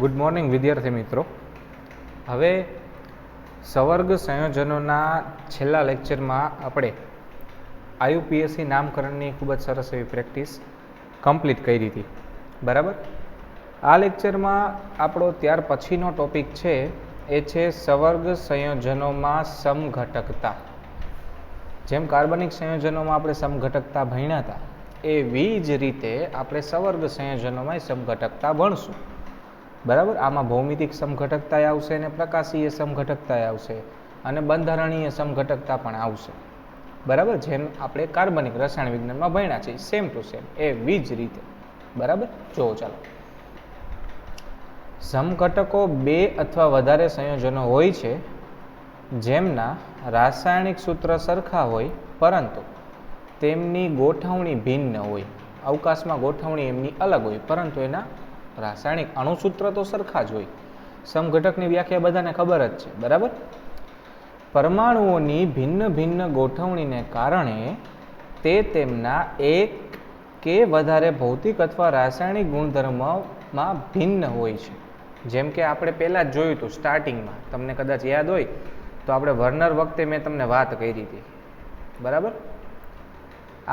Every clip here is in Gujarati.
ગુડ મોર્નિંગ વિદ્યાર્થી મિત્રો. હવે સવર્ગ સંયોજનોના છેલ્લા લેક્ચરમાં આપણે આયુપીએસસી નામકરણની ખૂબ જ સરસ એવી પ્રેક્ટિસ કમ્પ્લીટ કરી હતી, બરાબર. આ લેક્ચરમાં આપણો ત્યાર પછીનો ટોપિક છે એ છે સવર્ગ સંયોજનોમાં સમઘટકતા. જેમ કાર્બનિક સંયોજનોમાં આપણે સમઘટકતા ભણ્યા હતા એવી જ રીતે આપણે સવર્ગ સંયોજનોમાં સમઘટકતા ભણશું, બરાબર. આમાં ભૌમિતિક સમઘટકતા આવશે અને પ્રકાશીય સમઘટકતા આવશે અને બંધારણીય સમઘટકતા પણ આવશે, બરાબર. જેમ આપણે કાર્બનિક રસાયણ વિજ્ઞાનમાં ભણ્યા છે સેમ ટુ સેમ એવી જ રીતે, બરાબર. જો ચાલો, સમઘટકો બે અથવા વધારે સંયોજનો હોય છે જેમના રાસાયણિક સૂત્ર સરખા હોય પરંતુ તેમની ગોઠવણી ભિન્ન હોય. અવકાશમાં ગોઠવણી એમની અલગ હોય પરંતુ એના રાસાયણિક અણુસૂત્ર તો સરખા જ હોય. સમઘટકની વ્યાખ્યા બધાને ખબર જ છે, બરાબર. પરમાણુઓની ભિન્ન ભિન્ન ગોઠવણીને કારણે તે તેમના એક કે વધારે ભૌતિક અથવા રાસાયણિક ગુણધર્મોમાં ભિન્ન હોય છે. જેમ કે આપણે પહેલાં જ જોયું હતું સ્ટાર્ટિંગમાં, તમને કદાચ યાદ હોય તો આપણે વર્નર વખતે મેં તમને વાત કરી હતી, બરાબર.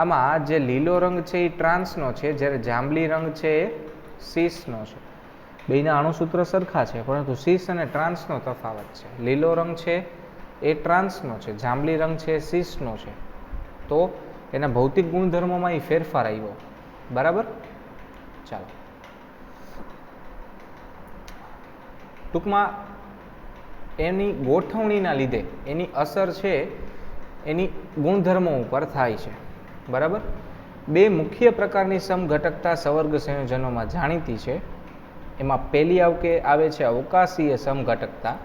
આમાં જે લીલો રંગ છે એ ટ્રાન્સનો છે, જ્યારે જાંબલી રંગ છે એ સીસનો છે. બેના અણુસૂત્ર સરખા છે પરંતુ સીસ અને ટ્રાન્સનો તફાવત છે. લીલો રંગ છે એ ટ્રાન્સનો છે, જાંબલી રંગ છે એ સીસનો છે. તો એના ભૌતિક ગુણધર્મોમાં એ ફેરફાર આવ્યો, બરાબર. ચાલો, ટૂંકમાં એની ગોઠવણીના લીધે એની અસર છે એની ગુણધર્મો ઉપર થાય છે, બરાબર. બે મુખ્ય પ્રકારની સમઘટકતા સવર્ગ સંયોજનોમાં જાણીતી છે. એમાં પહેલી આવે છે અવકાશીય સમઘટકતા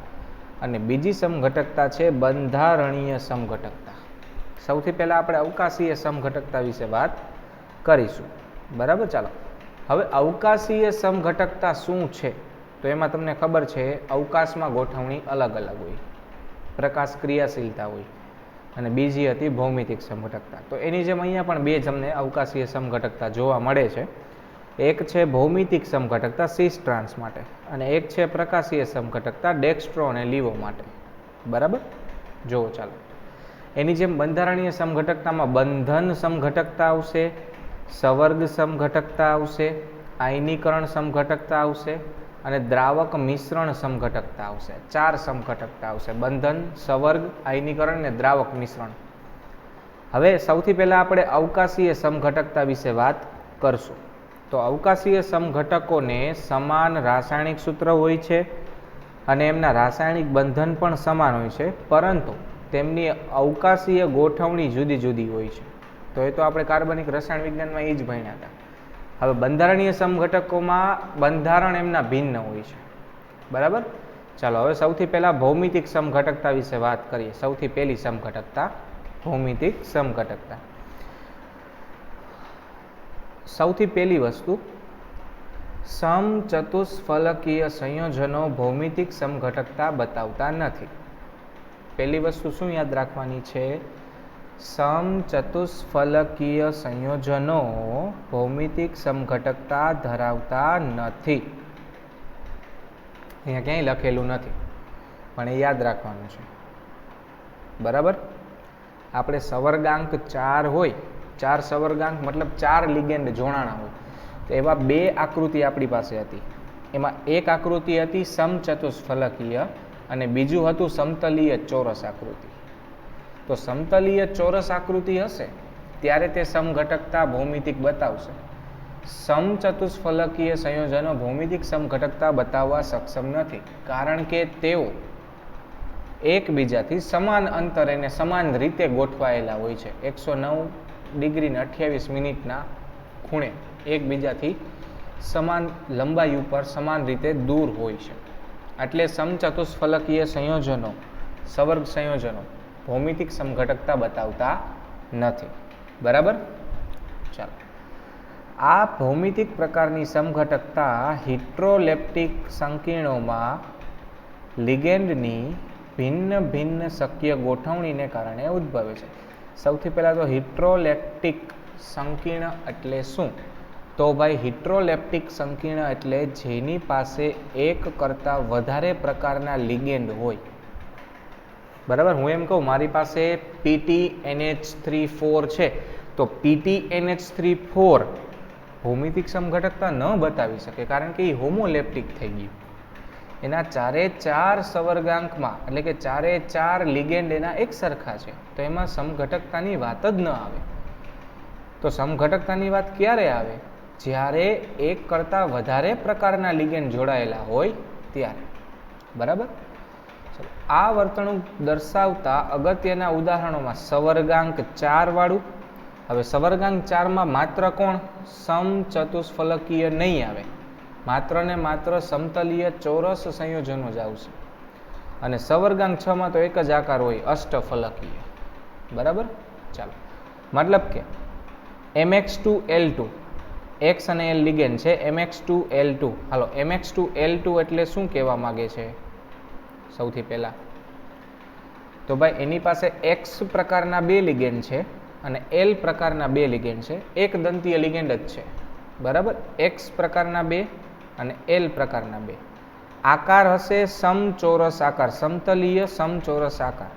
અને બીજી સમઘટકતા છે બંધારણીય સમઘટકતા. સૌથી પહેલાં આપણે અવકાશીય સમઘટકતા વિશે વાત કરીશું, બરાબર. ચાલો, હવે અવકાશીય સમઘટકતા શું છે તો એમાં તમને ખબર છે અવકાશમાં ગોઠવણી અલગ અલગ હોય, પ્રકાશ ક્રિયાશીલતા હોય, અને બીજી હતી ભૌમિતિક સમઘટકતા. તો એની જેમ અહીંયા પણ બે તમને અવકાશીય સમઘટકતા જોવા મળે છે. એક છે ભૌમિતિક સમઘટકતા સિસ ટ્રાન્સ માટે અને એક છે પ્રકાશીય સમઘટકતા ડેક્સ્ટ્રો અને લીવો માટે, બરાબર. જુઓ ચાલો, એની જેમ બંધારણીય સમઘટકતામાં બંધન સમઘટકતા આવશે, સવર્ગ સમઘટકતા આવશે, આયનીકરણ સમઘટકતા આવશે અને દ્રાવક મિશ્રણ સમઘટકતા આવશે. ચાર સમઘટકતા આવશે: બંધન, સવર્ગ, આયનીકરણ અને દ્રાવક મિશ્રણ. હવે સૌથી પહેલા આપણે અવકાશીય સમઘટકતા વિશે વાત કરશું. તો અવકાશીય સમઘટકોને સમાન રાસાયણિક સૂત્ર હોય છે અને એમના રાસાયણિક બંધન પણ સમાન હોય છે પરંતુ તેમની અવકાશીય ગોઠવણી જુદી જુદી હોય છે. તો એ તો આપણે કાર્બનિક રસાયણ વિજ્ઞાનમાં એ જ ભણ્યા હતા. હવે બંધારણીય સમઘટકોમાં બંધારણ એમના ભિન્ન હોય છે, બરાબર. ચાલો, હવે સૌથી પહેલાં ભૌમિતિક સમઘટકતા વિશે વાત કરીએ. સૌથી પહેલી સમઘટકતા ભૌમિતિક સમઘટકતા. સૌથી પહેલી વસ્તુ, સમચતુષ્ફલકીય સંયોજનો ભૌમિતિક સમઘટકતા બતાવતા નથી. પહેલી વસ્તુ શું યાદ રાખવાની છે? સમચતુષ્ફલકીય સંયોજનો ભૌમિતિક સમઘટકતા ધરાવતા નથી. અહીંયા ક્યાંય લખેલું નથી પણ એ યાદ રાખવાનું છે, બરાબર. આપણે સવર્ગાંક 4 હોય, 4 સવર્ગાંક મતલબ 4 લિગેન્ડ જોડાણા હોય, તો એવા બે આકૃતિ આપણી પાસે હતી. એમાં એક આકૃતિ હતી સમચતુષ્ફલકીય અને બીજું હતું સમતલીય ચોરસ આકૃતિ. તો સમતલીય ચોરસ આકૃતિ હશે ત્યારે તે સમઘટકતા ભૌમિતિક બતાવશે. સમચતુષ્ફલકીય સંયોજનો ભૌમિતિક સમઘટકતા બતાવવા સક્ષમ નથી કારણ કે તેઓ એકબીજાથી સમાન અંતરે અને સમાન રીતે ગોઠવાયેલા હોય છે. 109 ડિગ્રી અને 28 મિનિટના ખૂણે એકબીજાથી સમાન લંબાઈ ઉપર સમાન રીતે દૂર હોય છે. એટલે સમચતુષ્ફલકીય સંયોજનો, સવર્ગ સંયોજનો ભૌમિતિક સમઘટકતા બતાવતા નથી, બરાબર. ચાલો, આ ભૌમિતિક પ્રકારની સમઘટકતા હિટ્રોલેપ્ટિક સંકીર્ણોમાં લિગેન્ડની ભિન્ન ભિન્ન શક્ય ગોઠવણીને કારણે ઉદ્ભવે છે. સૌથી પહેલાં તો હિટ્રોલેપ્ટિક સંકીર્ણ એટલે શું? તો ભાઈ હિટ્રોલેપ્ટિક સંકીર્ણ એટલે જેની પાસે એક કરતાં વધારે પ્રકારના લિગેન્ડ હોય. બરાબર, હું એમ કહું મારી પાસે PTNH3 4 છે, તો PTNH3 4 ભૌમિતિક સમઘટકતા ન બતાવી શકે, કારણ કે એ હોમોલેપ્ટિક થઈ ગયું. એના ચારે ચાર સવર્ગાંકમાં એટલે કે ચારે ચાર લિગેન્ડ એના એક સરખા છે, તો એમાં સમઘટકતાની વાત જ ન આવે. તો સમઘટકતાની વાત ક્યારે આવે? જ્યારે એક કરતાં વધારે પ્રકારના લિગેન્ડ જોડાયેલા હોય ત્યારે. બરાબર, આ વર્તણૂક દર્શાવતા અગત્યના ઉદાહરણોમાં સવર્ગાંક 4 વાળું. હવે સવર્ગાંક 4માં માત્ર કોણ? સમચતુષ્ફલકીય નહીં આવે, માત્ર ને માત્ર સમતલીય ચોરસ સંયોજનો જ આવશે. અને સવર્ગાંક 6માં તો એક જ આકાર હોય, અષ્ટફલકીય. બરાબર, ચાલો. મતલબ કે MX2L2 X અને L લિગેન્ડ છે, MX2L2. હાલો, MX2L2 એટલે શું કહેવા માગે છે? સૌથી પહેલા તો ભાઈ એની પાસે X પ્રકારના બે લિગેન્ડ છે અને L પ્રકારના બે લિગેન્ડ છે. એક દંતીય લિગેન્ડ જ છે. બરાબર, X પ્રકારના બે અને L પ્રકારના બે. આકાર હશે સમચોરસ આકાર, સમતલીય સમચોરસ આકાર.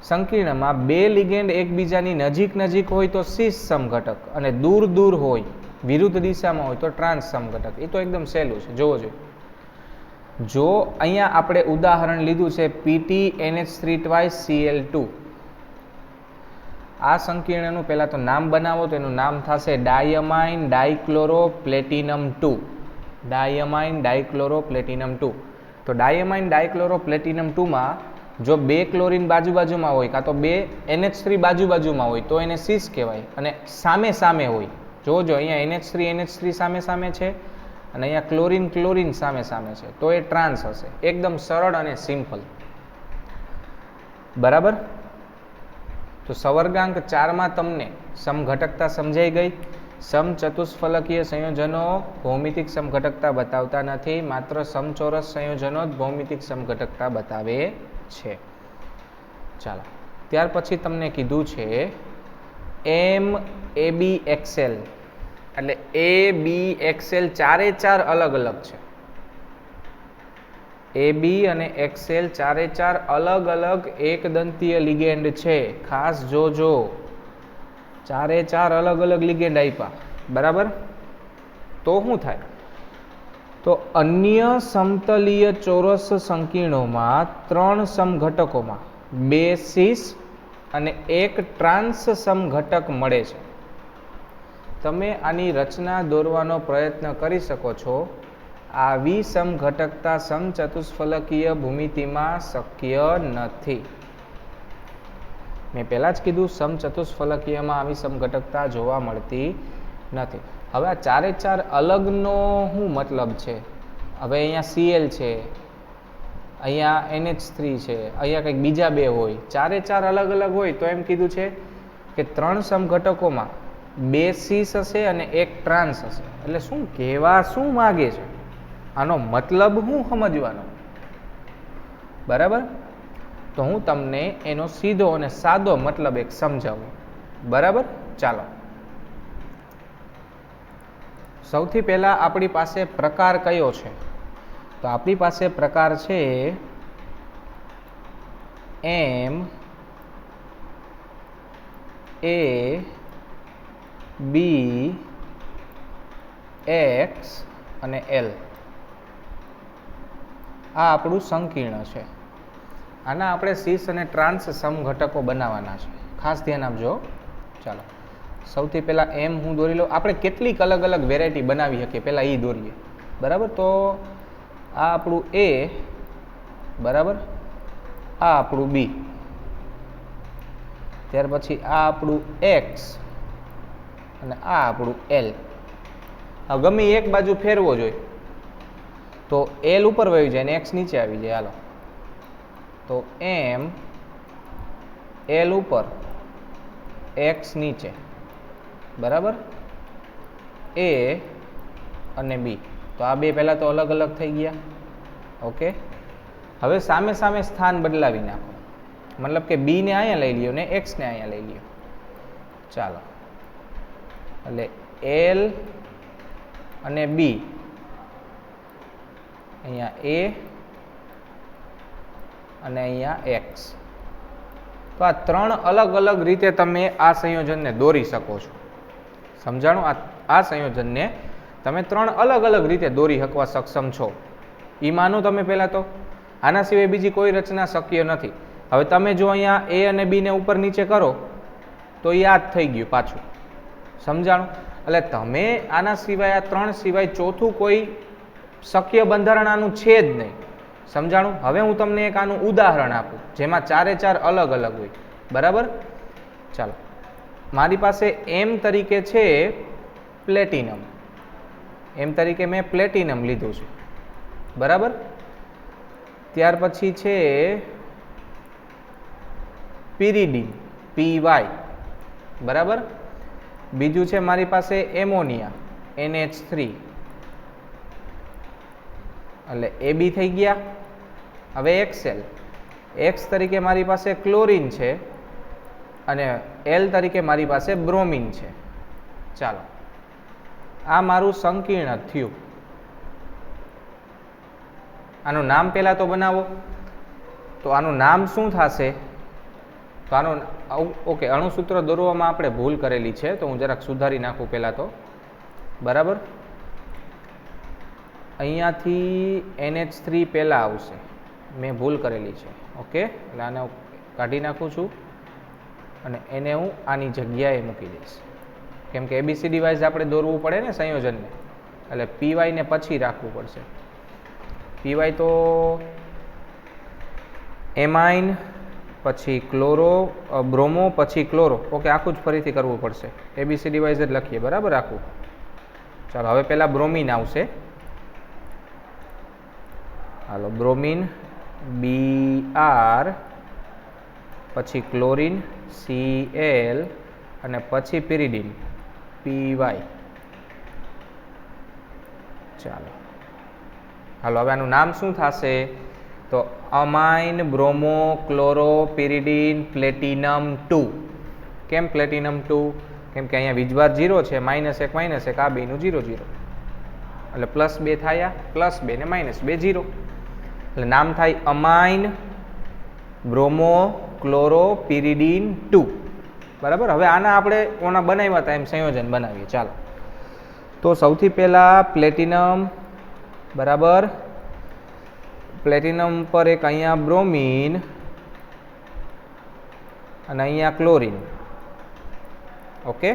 સંકીર્ણમાં બે લિગેન્ડ એકબીજાની નજીક નજીક હોય તો સીસ સમઘટક, અને દૂર દૂર હોય વિરુદ્ધ દિશામાં હોય તો ટ્રાન્સ સમઘટક. એ તો એકદમ સહેલું છે, જોવો જોઈએ. જો અહીંયા આપણે ઉદાહરણ લીધું છે PTNH3 twice Cl2. આ સંકીર્ણનું પહેલાં તો નામ બનાવો, તો એનું નામ થશે ડાયમાઇન ડાયક્લોરોપ્લેટિનમ 2. ડાયમાઇન ડાયક્લોરોપ્લેટિનમ 2. તો ડાયમાઇન ડાયક્લોરોપ્લેટિનમ 2માં જો બે ક્લોરીન બાજુ બાજુમાં હોય, કાં તો બે NH3 બાજુ બાજુમાં હોય તો એને સીસ કહેવાય. અને સામે સામે હોય, જોજો અહીંયા NH3 સામે સામે છે અને અહીંયા ક્લોરીન ક્લોરીન સામે સામે છે, તો એ ટ્રાન્સ હશે. એકદમ સરળ અને સિમ્પલ. બરાબર, તો સવર્ગાંક 4માં તમને સમઘટકતા સમજાઈ ગઈ. સમચતુષ્ફલકીય સંયોજનો ભૌમિતિક સમઘટકતા બતાવતા નથી, માત્ર સમચોરસ સંયોજનો જ ભૌમિતિક સમઘટકતા બતાવે છે. ચાલો, ત્યાર પછી તમને કીધું છે MABXL એટલે ABXL ચારે ચાર અલગ અલગ છે. AB અને XL ચારે ચાર અલગ અલગ એક દંતીય લિગેન્ડ છે. ખાસ જોજો, ચારે ચાર અલગ અલગ લિગેન્ડ આપ્યા. બરાબર, તો શું થાય? તો અન્ય સમતલીય ચોરસ સંકીર્ણોમાં 3 સમઘટકોમાં 2 સીસ અને 1 ટ્રાન્સ સમઘટક મળે છે. તમે આની રચના દોરવાનો પ્રયત્ન કરી શકો છો. આવી સમઘટકતા સમચતુષ્ફલકીય ભૂમિતિમાં શક્ય નથી. મેં પહેલાં જ કીધું, સમચતુષ્ફલકીયમાં આવી સમઘટકતા જોવા મળતી નથી. હવે આ ચારે ચાર અલગનો શું મતલબ છે? હવે અહીંયા Cl છે, અહીંયા NH3 છે, અહીંયા કંઈક બીજા બે હોય, ચારે ચાર અલગ અલગ હોય તો એમ કીધું છે કે 3 સમઘટકોમાં 2 સીસ હશે અને 1 ટ્રાન્સ હશે. એટલે શું કહેવા શું માગે છે? આનો મતલબ શું સમજવાનો? બરાબર, તો હું તમને એનો સીધો અને સાદો મતલબ એક સમજાવું. બરાબર, ચાલો. સૌથી પહેલા આપણી પાસે પ્રકાર કયો છે? તો આપણી પાસે પ્રકાર છે MABX અને L. આ આપણું સંકીર્ણ છે. આના આપણે સીસ અને ટ્રાન્સ સમઘટકો બનાવવાના છે. ખાસ ધ્યાન આપજો. ચાલો, સૌથી પહેલા M હું દોરી લઉં. આપણે કેટલીક અલગ અલગ વેરાયટી બનાવી શકીએ, પહેલાં એ દોરીએ. બરાબર, તો આ આપણું A, બરાબર, આ આપણું B, ત્યાર પછી આ આપણું X અને આ આપણું L. હવે ગમે એક બાજુ ફેરવો જોઈએ તો L ઉપર વહી જાય અને X નીચે આવી જાય. હાલો, તો M L ઉપર X નીચે. બરાબર, A અને B. તો આ બે પહેલાં તો અલગ અલગ થઈ ગયા. ઓકે, હવે સામે સામે સ્થાન બદલાવી નાખો. મતલબ કે B ને અહીંયા લઈ લ્યો ને X ને અહીંયા લઈ લ્યો. ચાલો, એટલે એલ અને બી, અહીંયા એ અને અહીંયા એક્સ. તો આ ત્રણ અલગ અલગ રીતે તમે આ સંયોજનને દોરી શકો છો. સમજાણું? આ સંયોજનને તમે ત્રણ અલગ અલગ રીતે દોરી શકવા સક્ષમ છો. એ માનો તમે પહેલાં તો. આના સિવાય બીજી કોઈ રચના શક્ય નથી. હવે તમે જો અહીંયા એ અને બીને ઉપર નીચે કરો તો એ આ જ થઈ ગયું પાછું. સમજાણું? એટલે તમે આના સિવાય, આ ત્રણ સિવાય ચોથું કોઈ શક્ય બંધારણ આનું છે જ નહીં. સમજાણું? હવે હું તમને એક આનું ઉદાહરણ આપું જેમાં ચારે ચાર અલગ અલગ હોય. બરાબર? ચાલો, મારી પાસે એમ તરીકે છે પ્લેટિનમ. એમ તરીકે મેં પ્લેટિનમ લીધું છે. બરાબર? ત્યાર પછી છે પિરિડીન, PY. બરાબર? બીજું છે મારી પાસે એમોનિયા, NH3. એટલે AB થઈ ગયા. હવે XL, X તરીકે મારી પાસે ક્લોરીન છે અને L તરીકે મારી પાસે બ્રોમિન છે. ચાલો, આ મારું સંકીર્ણ થયું. આનું નામ પહેલાં તો બનાવો. તો આનું નામ શું થશે? તો આનું ઓકે, અણુસૂત્ર દોરવામાં આપણે ભૂલ કરેલી છે, તો હું જરાક સુધારી નાખું પહેલાં તો. બરાબર? અહીંયાથી NH3 પહેલાં આવશે, મેં ભૂલ કરેલી છે. ઓકે, એટલે આને કાઢી નાખું છું અને એને હું આની જગ્યાએ મૂકી દઈશ, કેમ કે ABCD વાઇઝ આપણે દોરવું પડે ને સંયોજનને, એટલે PY ને પછી રાખવું પડશે. PY તો એમાઇન, પછી ક્લોરો, બ્રોમો, પછી ક્લોરો. ઓકે, આખું જ ફરીથી કરવું પડશે. ABCD વાઇઝ જ લખીએ. બરાબર? આખું. ચાલો, હવે પહેલાં બ્રોમિન આવશે. હાલો, બ્રોમિન BR, પછી ક્લોરીન CL અને પછી પિરિડીન PY. ચાલો, હાલો, હવે આનું નામ શું થશે? તો અમાઇન બ્રોમો ક્લોરો પિરિડીન પ્લેટિનમ 2. કેમ પ્લેટિનમ 2? કેમ કે અહીંયા વીજભાર 0 છે, -1 આ બેનું 0 0, એટલે +2 થાય, +2 ને -2 0, એટલે નામ થાય અમાઇન બ્રોમો ક્લોરો પિરિડીન 2. બરાબર? હવે આના આપણે કોના બનાવ્યા હતા એમ સંયોજન બનાવીએ. ચાલો, તો સૌથી પહેલાં પ્લેટિનમ. બરાબર? પ્લેટિનમ પર એક અહીંયા બ્રોમિન અને અહીંયા ક્લોરીન. ઓકે,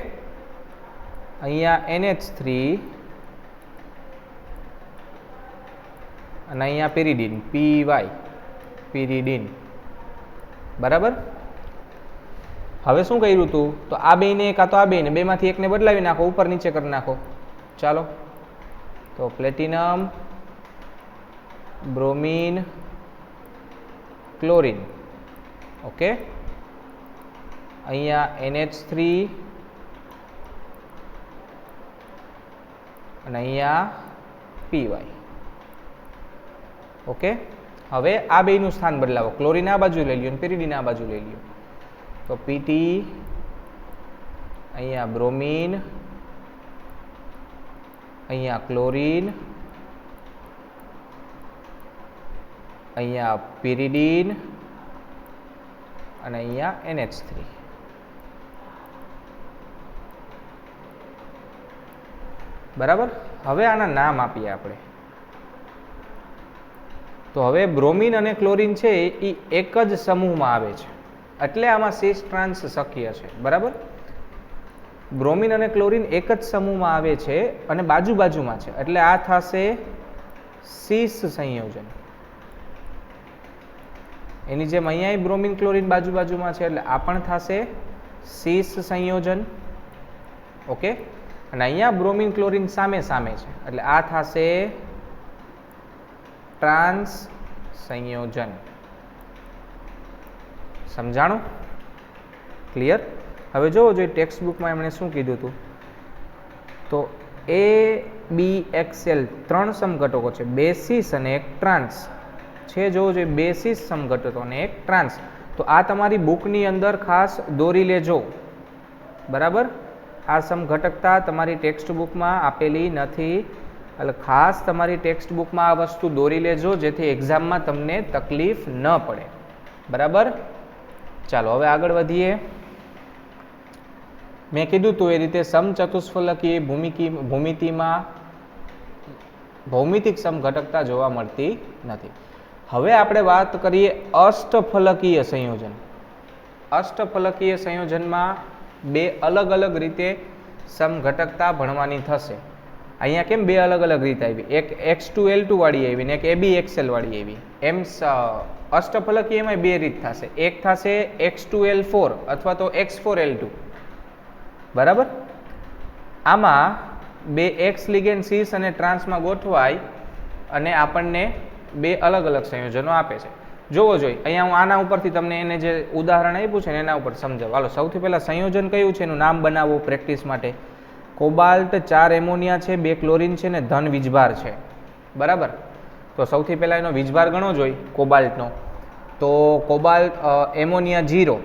અહીંયા NH3 અને અહીંયા પિરિડીન PY, પિરિડીન. બરાબર? હવે શું કર્યું હતું? તો આ બેને કાં તો આ બેને, બેમાંથી એકને બદલાવી નાખો, ઉપર નીચે કરી નાખો. ચાલો, તો પ્લેટિનમ, બ્રોમિન, ક્લોરીન. ઓકે, અહીંયા NH3 અને અહીંયા PY. ઓકે, હવે આ બેનું સ્થાન બદલાવો. ક્લોરીન આ બાજુ લઈ લ્યો અને પિરિડીન આ બાજુ લઈ લ્યો. તો PT, અહીંયા બ્રોમિન, અહીંયા ક્લોરીન, અહીંયા પિરિડીન અને અહીંયા NH3. બરાબર? હવે આના નામ આપીએ આપણે. તો હવે બ્રોમિન અને ક્લોરીન છે એ એક જ સમૂહમાં આવે છે, એટલે આમાં સિસ ટ્રાન્સ શક્ય છે. બરાબર? બ્રોમિન અને ક્લોરીન એક જ સમૂહમાં આવે છે અને બાજુ બાજુમાં છે, એટલે આ થશે સિસ સંયોજન. એની જેમ અહીંયા બ્રોમિન ક્લોરીન બાજુ બાજુમાં છે, એટલે આ પણ થશે સિસ સંયોજન. ઓકે, અને અહીંયા બ્રોમિન ક્લોરીન સામે સામે છે, એટલે આ થશે ટ્રાન્સ સંયોજન. સમજાણું? ક્લિયર? હવે જોવો જોઈએ ટેક્સ્ટ બુકમાં એમણે શું કીધું હતું. તો ABXL 3 સમઘટકો છે, 2 સિસ અને 1 ટ્રાન્સ છે. જોવો જોઈએ 2 સિસ સમઘટકો અને 1 ટ્રાન્સ. તો આ તમારી બુકની અંદર ખાસ દોરી લેજો. બરાબર? આ સમઘટકતા તમારી ટેક્સ્ટ બુકમાં આપેલી નથી, એટલે ખાસ તમારી ટેક્સ્ટ બુકમાં આ વસ્તુ દોરી લેજો જેથી એક્ઝામમાં તમને તકલીફ ન પડે. બરાબર, ચાલો હવે આગળ વધીએ. મેં કીધું તું એ રીતે સમચતુષ્ફલકીય ભૂમિતિમાં ભૌમિતિક સમઘટકતા જોવા મળતી નથી. હવે આપણે વાત કરીએ અષ્ટફલકીય સંયોજન. અષ્ટફલકીય સંયોજનમાં બે અલગ અલગ રીતે સમઘટકતા ભણવાની થશે. અહીંયા કેમ બે અલગ અલગ રીત આવી, એક X2L2 વાળી આવી ને એક ABXL વાળી આવી. એમ અષ્ટફલકીયમાં બે રીત થશે, એક થશે X2L4 અથવા તો X4L2. બરાબર, આમાં બે એક્સ લિગેન્ડ સીસ અને ટ્રાન્સમાં ગોઠવાય અને આપણને બે અલગ અલગ સંયોજનો આપે છે. જોવો જોઈએ, અહીંયા હું આના ઉપરથી તમને એને જે ઉદાહરણ આપ્યું છે ને એના ઉપર સમજાવો. હાલો, સૌથી પહેલાં સંયોજન કયું છે એનું નામ બનાવો પ્રેક્ટિસ માટે. કોબાલ્ટ 4 એમોનિયા છે, 2 ક્લોરીન છે ને ધન વીજભાર છે. બરાબર, તો સૌથી પહેલાં એનો વીજભાર ગણો જોઈએ કોબાલ્ટનો. તો કોબાલ્ટ એમોનિયા 0,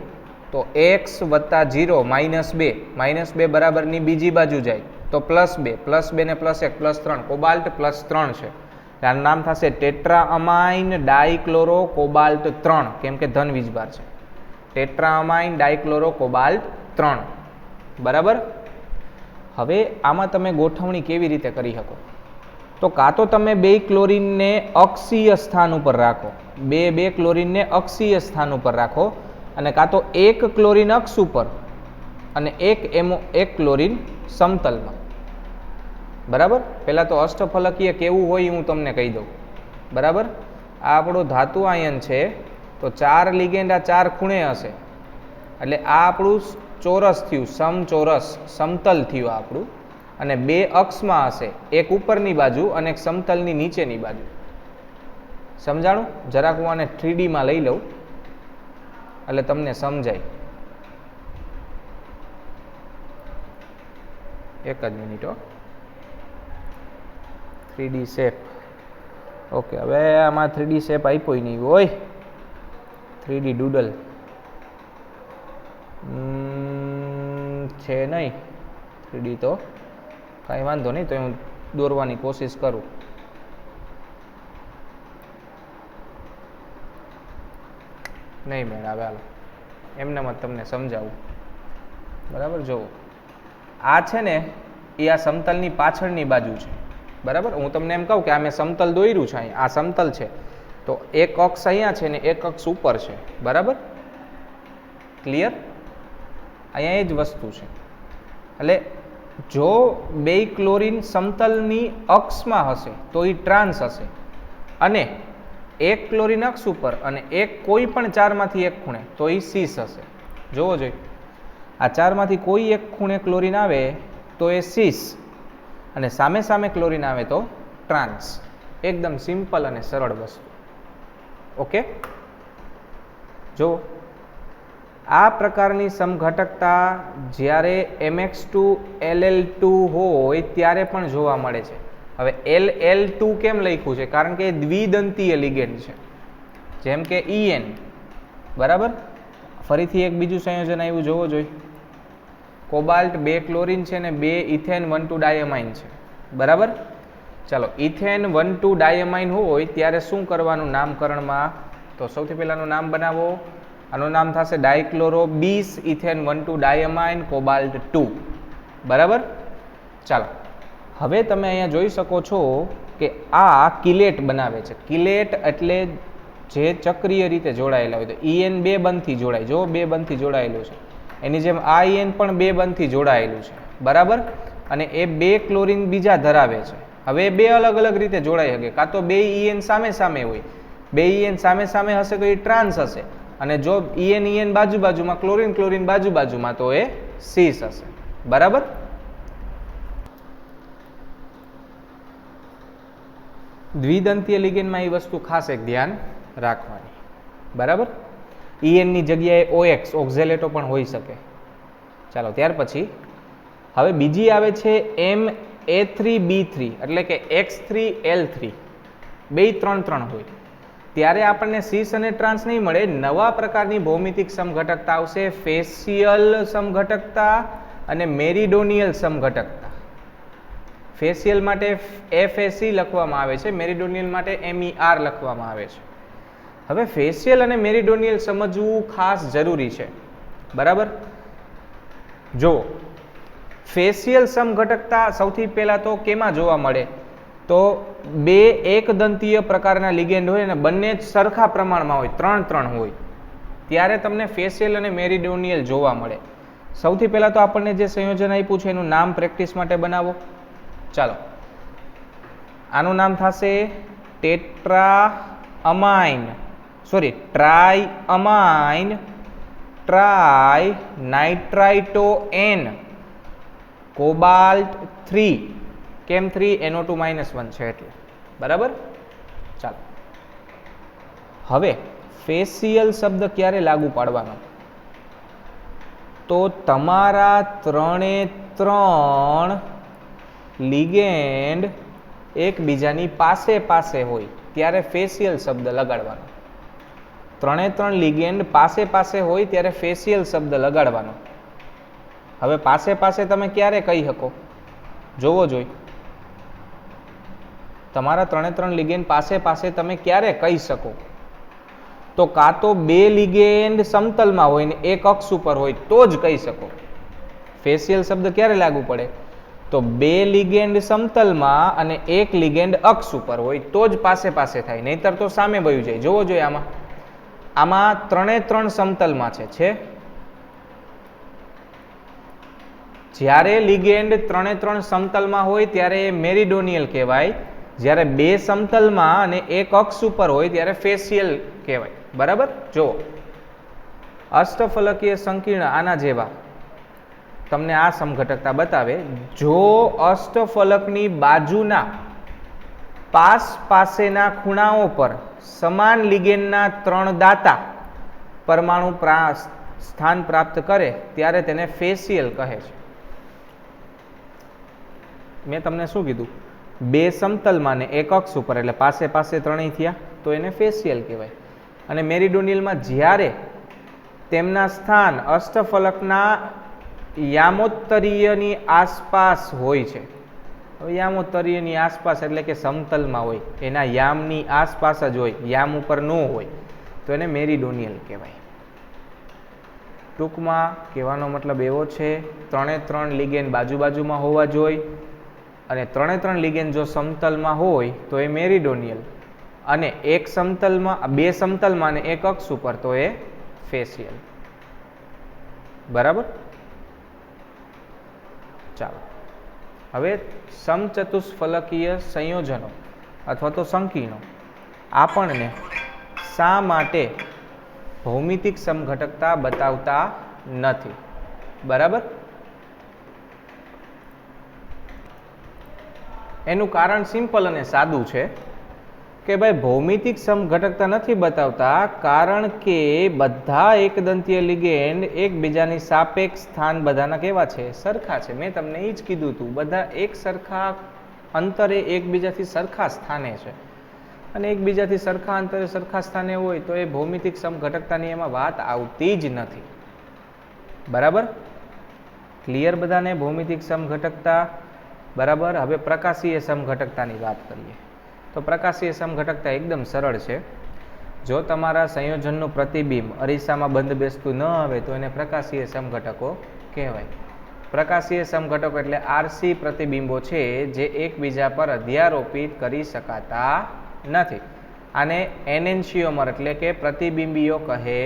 તો x વત્તા 0 -2 બરાબરની બીજી બાજુ જાય તો +2 ને +1 +3, કોબાલ્ટ +3 છે. આનું નામ થશે ટેટ્રાઅમાઇન ડાઇક્લોરો કોબાલ્ટ 3, કેમ કે ધન વીજભાર છે. ટેટ્રાઅમાઇન ડાઇક્લોરો કોબાલ્ટ 3. બરાબર, હવે આમાં તમે ગોઠવણી કેવી રીતે કરી શકો? તો કાં તો તમે બે ક્લોરીનને અક્ષીય સ્થાન ઉપર રાખો, બે ક્લોરીનને અક્ષીય સ્થાન ઉપર રાખો, અને કાં તો એક ક્લોરીન અક્ષ ઉપર અને એક ક્લોરીન સમતલમાં. બરાબર, પહેલાં તો અષ્ટફલકીય કેવું હોય હું તમને કહી દઉં. બરાબર, આ આપણો ધાતુ આયન છે, તો 4 લિગેન્ડ આ 4 ખૂણે હશે, એટલે આ આપણું ચોરસ થયું, સમચોરસ સમતલ થયું આપણું. અને બે અક્ષમાં હશે, એક ઉપરની બાજુ અને એક સમતલની નીચેની બાજુ. સમજાણું? જરાક હું આને 3D માં લઈ લઉં એટલે તમને સમજાય. એક જ મિનિટ. 3D shape. ઓકે, હવે આમાં 3D શેપ આપ્યો નહીં હોય, 3D ડૂડલ છે નહીં. 3D તો કાંઈ વાંધો નહીં, તો હું દોરવાની કોશિશ કરું. નહીં મેળ આવે, હાલો એમને જ તમને સમજાવું. બરાબર, જુઓ આ છે ને એ આ સમતલની પાછળની બાજુ છે. બરાબર, હું તમને એમ કહું કે આ મેં સમતલ દોર્યું છે, અહીં આ સમતલ છે, તો એક અક્ષ અહીંયા છે ને એક અક્ષ ઉપર છે. બરાબર, ક્લિયર? અહીંયા એ જ વસ્તુ છે. એટલે જો બે ક્લોરીન સમતલની અક્ષમાં હશે તો એ ટ્રાન્સ હશે, અને એક ક્લોરીન અક્ષ ઉપર અને એક કોઈ પણ 4માંથી એક ખૂણે તો એ સીસ હશે. જોવો જોઈએ, આ 4માંથી કોઈ એક ખૂણે ક્લોરીન આવે તો એ સીસ, અને સામે સામે ક્લોરીન આવે તો ટ્રાન્સ. એકદમ સિમ્પલ અને સરળ વસ્તુ. ઓકે, જો આ પ્રકારની સમઘટકતા જ્યારે MX2LL2 હોય ત્યારે પણ જોવા મળે છે. હવે LL2 કેમ લખ્યું છે? કારણ કે દ્વિદંતીય લિગેન્ડ છે, જેમ કે EN. બરાબર, ફરીથી એક બીજું સંયોજન આવ્યું, જોવો જોઈએ. કોબાલ્ટ 2 ક્લોરીન છે ને 2 ઇથેન 1,2 ડાયમાઇન છે. બરાબર, ચાલો ઇથેન 1,2 ડાયમાઇન હોય ત્યારે શું કરવાનું નામકરણમાં? તો સૌથી પહેલાંનું નામ બનાવો. આનું નામ થશે ડાયક્લોરો બીસ ઇથેન 1,2 ડાયમાઇન કોબાલ્ટ 2. બરાબર, ચાલો હવે તમે અહીંયા જોઈ શકો છો કે આ કિલેટ બનાવે છે. કિલેટ એટલે જે ચક્રીય રીતે જોડાયેલા હોય. તો EN 2 બંધથી જોડાય, જો 2 બંધથી જોડાયેલું છે. એની જેમ આ EN પણ 2 બંધથી જોડાયેલું છે. બરાબર, અને એ 2 ક્લોરીન બીજા ધરાવે છે. હવે 2 અલગ અલગ રીતે જોડાઈ શકે. કાં તો 2 EN સામે સામે હોય, 2 EN સામે સામે હશે તો એ ટ્રાન્સ હશે, અને જો EN બાજુ બાજુમાં, ક્લોરીન ક્લોરીન બાજુ બાજુમાં તો એ સીસ હશે. બરાબર, દ્વિદંતીય લિગેન્ડમાં એ વસ્તુ ખાસ એક ધ્યાન રાખવાની. બરાબર, EN ની જગ્યાએ OX ઓક્ઝેલેટો પણ હોઈ શકે. ચાલો ત્યાર પછી હવે બીજી આવે છે MA3B3, એટલે કે X3L3. 2 3 હોય ત્યારે આપણને સીસ અને ટ્રાન્સ નહીં મળે. નવા પ્રકારની ભૌમિતિક સમઘટકતા આવશે, ફેશિયલ સમઘટકતા અને મેરિડોનિયલ સમઘટકતા. ફેશિયલ માટે FAC લખવામાં આવે છે, મેરિડોનિયલ માટે MER લખવામાં આવે છે. હવે ફેશિયલ અને મેરિડોનિયલ સમજવું ખાસ જરૂરી છે, બરાબર. જો ફેશિયલ સમઘટકતા સૌથી પહેલાં તો કેમાં જોવા મળે, તો બે એકદંતીય પ્રકારના લિગેન્ડ હોય અને બંને જ સરખા પ્રમાણમાં હોય, 3-3 હોય, ત્યારે તમને ફેશિયલ અને મેરિડોનિયલ જોવા મળે. સૌથી પહેલાં તો આપણને જે સંયોજન આપ્યું છે એનું નામ પ્રેક્ટિસ માટે બનાવો. ચાલો, આનું નામ થશે ટ્રાઈઅમાઇન ટ્રાઇનાઇટ્રાઇટોએન કોબાલ્ટ 3. કેમ 3? NO2 -1 છે એટલે, બરાબર. ચાલો, હવે ફેશિયલ શબ્દ ક્યારે લાગુ પાડવાનો, તો તમારા 3 લિગેન્ડ એકબીજાની પાસે પાસે હોય ત્યારે ફેશિયલ શબ્દ લગાડવાનો. 3 લિગેન્ડ પાસે પાસે હોય ત્યારે ફેશિયલ શબ્દ લગાડવાનો. હવે પાસે પાસે તમે ક્યારે કહી શકો, જોવો જોઈએ. તમારા 3 લિગેન્ડ પાસે પાસે તમે ક્યારે કહી શકો, તો કાં તો 2 લિગેન્ડ સમતલમાં હોય ને એક અક્ષ ઉપર હોય તો જ કહી શકો. ફેશિયલ શબ્દ ક્યારે લાગુ પડે, તો 2 લિગેન્ડ સમતલમાં અને 1 લિગેન્ડ અક્ષ ઉપર હોય તો જ પાસે પાસે થાય, નહીતર તો સામે વયું જાય. જોવો જોઈએ, આમાં 3 સમતલમાં છે. જ્યારે લિગેન્ડ 3 સમતલમાં હોય ત્યારે એ મેરિડોનિયલ કહેવાય, જ્યારે 2 સમતલમાં અને 1 અક્ષ ઉપર હોય ત્યારે ફેશિયલ કહેવાય, બરાબર. જો અષ્ટફલકીય સંકીર્ણ આના જેવા તમને આ સમઘટકતા બતાવે. જો અષ્ટફલકની બાજુના પાસેના ખૂણાઓ પર સમાન લિગેન્ડના 3 દાતા પરમાણુ સ્થાન પ્રાપ્ત કરે ત્યારે તેને ફેશિયલ કહે છે. મેં તમને શું કીધું, 2 સમતલમાં ને 1 અક્ષ ઉપર એટલે પાસે પાસે 3 થયા તો એને ફેશિયલ કહેવાય. અને મેરિડોનિયલમાં જ્યારે તેમના સ્થાન અષ્ટફલકના યામોત્તરીયની આસપાસ હોય છે. હવે યામોત્તરીયની આસપાસ એટલે કે સમતલમાં હોય, એના યામની આસપાસ જ હોય, યામ ઉપર ન હોય તો એને મેરિડોનિયલ કહેવાય. ટૂંકમાં કહેવાનો મતલબ એવો છે, 3 લિગેન્ડ બાજુમાં હોવા જોઈએ અને 3 લિગેન્ડ જો સમતલમાં હોય તો એ મેરિડોનિયલ, અને 2 સમતલમાં અને 1 અક્ષ ઉપર તો એ ફેશિયલ, બરાબર. ચાલો, હવે સમચતુષ્ફલકીય સંયોજનો અથવા તો સંકીર્ણો આપણને શા માટે ભૌમિતિક સમઘટકતા બતાવતા નથી, બરાબર. એનું કારણ સિમ્પલ અને સાદું છે કે ભાઈ ભૌમિતિક સમઘટકતા નથી બતાવતા કારણ કે બધા એકદંતીય લિગેન્ડ એકબીજાની સાપેક્ષ સ્થાન બધાના કેવા છે, સરખા છે. મેં તમને એ જ કીધું હતું, બધા એક સરખા અંતરે એકબીજાથી સરખા સ્થાને છે, અને એકબીજાથી સરખા અંતરે સરખા સ્થાને હોય તો એ ભૌમિતિક સમઘટકતાની એમાં વાત આવતી જ નથી, બરાબર. ક્લિયર બધાને ભૌમિતિક સમઘટકતા, બરાબર. હવે પ્રકાશીય સમઘટકતાની વાત કરીએ તો પ્રકાશીય સમઘટકતા એકદમ સરળ છે. જો તમારા સંયોજનનું પ્રતિબિંબ અરીસામાં બંધ બેસતું ન આવે તો એને પ્રકાશીય સમઘટકો કહેવાય. પ્રકાશીય સમઘટકો એટલે RC પ્રતિબિંબો છે જે એકબીજા પર અધ્યારોપિત કરી શકાતા નથી. આને એનેન્શિયોમર એટલે કે પ્રતિબિંબીઓ કહે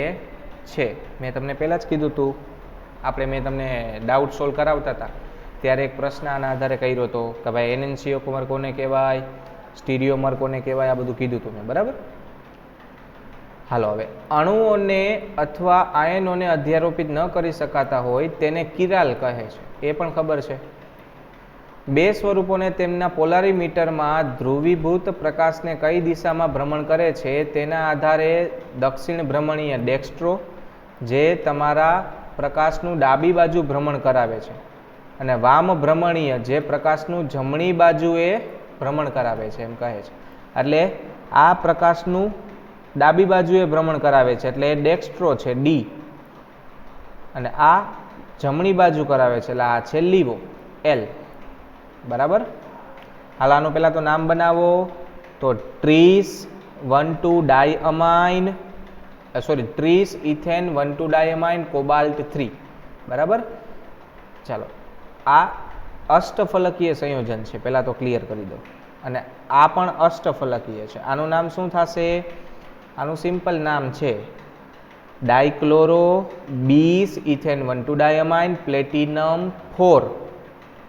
છે. મેં તમને પહેલાં જ કીધું હતું, મેં તમને ડાઉટ સોલ્વ કરાવતા હતા ત્યારે એક પ્રશ્ન આના આધારે કર્યો હતો કે ભાઈ એનેન્શિયોમર કોને કહેવાય, સ્ટીરિયોમર કોને કહેવાય, આ બધું કીધું હતું મેં, બરાબર. હાલો, હવે અણુઓને અથવા આયનોને અધ્યારોપિત ન કરી શકાતા હોય તેને કિરાલ કહે છે, એ પણ ખબર છે. 2 સ્વરૂપોને તેમના પોલારીમીટરમાં ધ્રુવીભૂત પ્રકાશને કઈ દિશામાં ભ્રમણ કરે છે તેના આધારે દક્ષિણ ભ્રમણીય ડેક્સ્ટ્રો જે તમારા પ્રકાશનું ડાબી બાજુ ભ્રમણ કરાવે છે, અને વામ ભ્રમણીય જે પ્રકાશનું જમણી બાજુએ ભ્રમણ કરાવે છે એમ કહે છે. એટલે આ પ્રકાશનું ડાબી બાજુએ ભ્રમણ કરાવે છે એટલે એ ડેક્સ્ટ્રો છે, D, અને આ જમણી બાજુ કરાવે છે એટલે આ છે લીવો L, બરાબર. હાલ આનું પહેલાં તો નામ બનાવો, તો ટ્રીસ 1,2 ડાયઅમાઇન, ટ્રીસ ઇથેન 1,2 ડાયઅમાઇન કોબાલ્ટ 3, બરાબર. ચાલો, આ અષ્ટફલકીય સંયોજન છે, પહેલાં તો ક્લિયર કરી દો. અને આ પણ અષ્ટફલકીય છે. આનું નામ શું થશે? આનું સિમ્પલ નામ છે ડાયક્લોરો બીસ ઇથેન 1,2 ડાયમાઇન પ્લેટિનમ 4,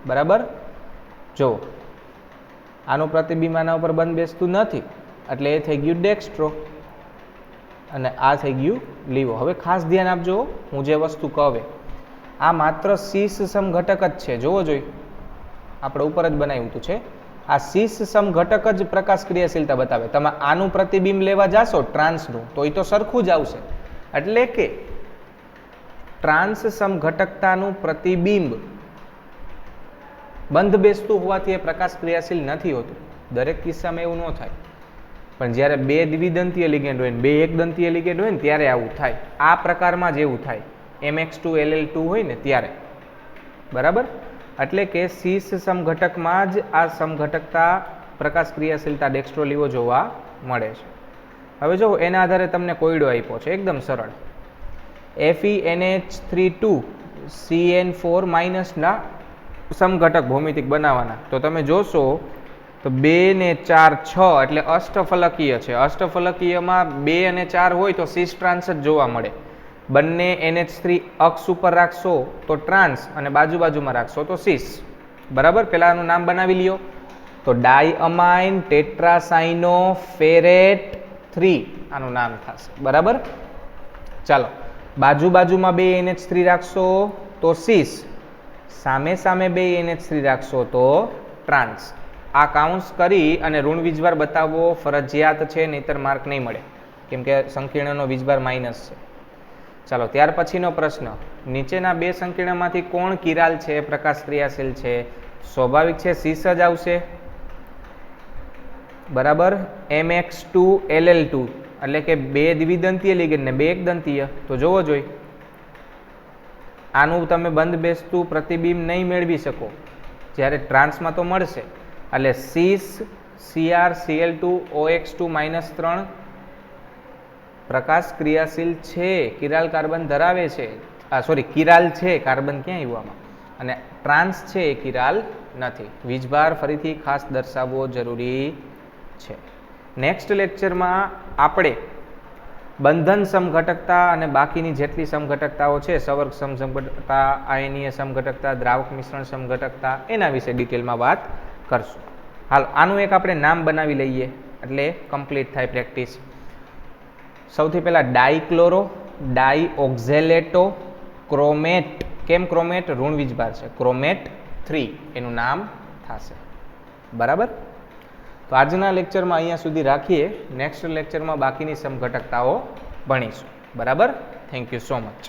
બરાબર. જો આનું પ્રતિબિંબ આના ઉપર બંધ બેસતું નથી એટલે એ થઈ ગયું ડેક્સ્ટ્રો અને આ થઈ ગયું લીવો. હવે ખાસ ધ્યાન આપજો, હું જે વસ્તુ કહે આ માત્ર સીસ સમઘટક જ છે. જોવો જોઈએ, આપણે ઉપર જ બનાવ્યું હતું છે. આ સીસ સમઘટક જ પ્રકાશ ક્રિયાશીલતા બતાવે. તમે આનું પ્રતિબિંબ લેવા જાશો ટ્રાન્સનું, તો એ તો સરખું જ આવશે. એટલે કે ટ્રાન્સ સમઘટકતાનું પ્રતિબિંબ બંધ બેસતું હોવાથી એ પ્રકાશ ક્રિયાશીલ નથી હોતું. દરેક કિસ્સામાં એવું ન થાય, પણ જ્યારે બે દ્વિદંતીય લિગેન્ડ હોય ને બે એકદંતીય લિગેન્ડ હોય ને ત્યારે આવું થાય. આ પ્રકારમાં જ એવું થાય, MX2LL2 હોય ને ત્યારે, બરાબર. એટલે કે સીસ સમઘટકમાં જ આ સમઘટકતા પ્રકાશ ક્રિયાશીલતા ડેક્સ્ટ્રો લીવો જોવા મળે છે. હવે જો એના આધારે તમને કોયડો આપ્યો છે એકદમ સરળ. FeNH32 CN4- ના સમઘટક ભૌમિતિક બનાવવાના. તો તમે જોશો તો 2 ને 4 6 એટલે અષ્ટફલકીય છે. અષ્ટફલકીયમાં 2 અને 4 હોય તો સિસ ટ્રાન્સ જ જોવા મળે. બંને NH3 અક્ષ ઉપર રાખશો તો ટ્રાન્સ અને બાજુમાં રાખશો તો સિસ, બરાબર. પહેલા આનું નામ બનાવી લ્યો, તો ડાયઅમાઇન ટેટ્રાસાઇનોફેરેટ 3 આનું નામ થશે, બરાબર. ચાલો, બાજુમાં 2 NH3 રાખશો તો સિસ, સામે 2 NH3 રાખશો તો ટ્રાન્સ. આ કાઉન્સ કરી અને ઋણ વીજભાર બતાવવો ફરજિયાત છે, નહીતર માર્ક નહીં મળે, કેમ કે સંકીર્ણનો વીજભાર માઇનસ છે. ચાલો, ત્યાર પછીનો પ્રશ્ન, નીચેના બે સંકીર્ણમાંથી કોણ કિરાલ છે, પ્રકાશ ક્રિયાશીલ છે? સ્વાભાવિક છે સીસ જ આવશે, બરાબર. MX2LL2 એટલે કે બે દ્વિદંતીય લિગેન્ડ ને બે એકદંતીય. તો જોવો જોઈએ, આનું તમે બંધ બેસતું પ્રતિબિંબ નહીં મેળવી શકો, જ્યારે ટ્રાન્સમાં તો મળશે. એટલે સીસ CrCl2OX2-3 પ્રકાશ ક્રિયાશીલ છે, કિરાલ કાર્બન ધરાવે છે. કિરાલ છે, કાર્બન ક્યાં આવ્યું આમાં? અને ટ્રાન્સ છે એ કિરાલ નથી. વીજભાર ફરીથી ખાસ દર્શાવવો જરૂરી છે. નેક્સ્ટ લેક્ચરમાં આપણે બંધન સમઘટકતા અને બાકીની જેટલી સમઘટકતાઓ છે, સવર્ગ સમઘટકતા, આયનીય સમઘટકતા, દ્રાવક મિશ્રણ સમઘટકતા, એના વિશે ડિટેલમાં વાત કરશું. હાલ આનું એક આપણે નામ બનાવી લઈએ એટલે કમ્પ્લીટ થાય પ્રેક્ટિસ. સૌથી પહેલા ડાયક્લોરો ડાયઓક્ઝેલેટો ક્રોમેટ. કેમ ક્રોમેટ? ઋણ વીજભાર છે, ક્રોમેટ 3 એનું નામ થશે, બરાબર. તો આજના લેક્ચરમાં અહીંયા સુધી રાખીએ. નેક્સ્ટ લેક્ચરમાં બાકીની સમઘટકતાઓ ભણીશું, બરાબર. Thank you so much.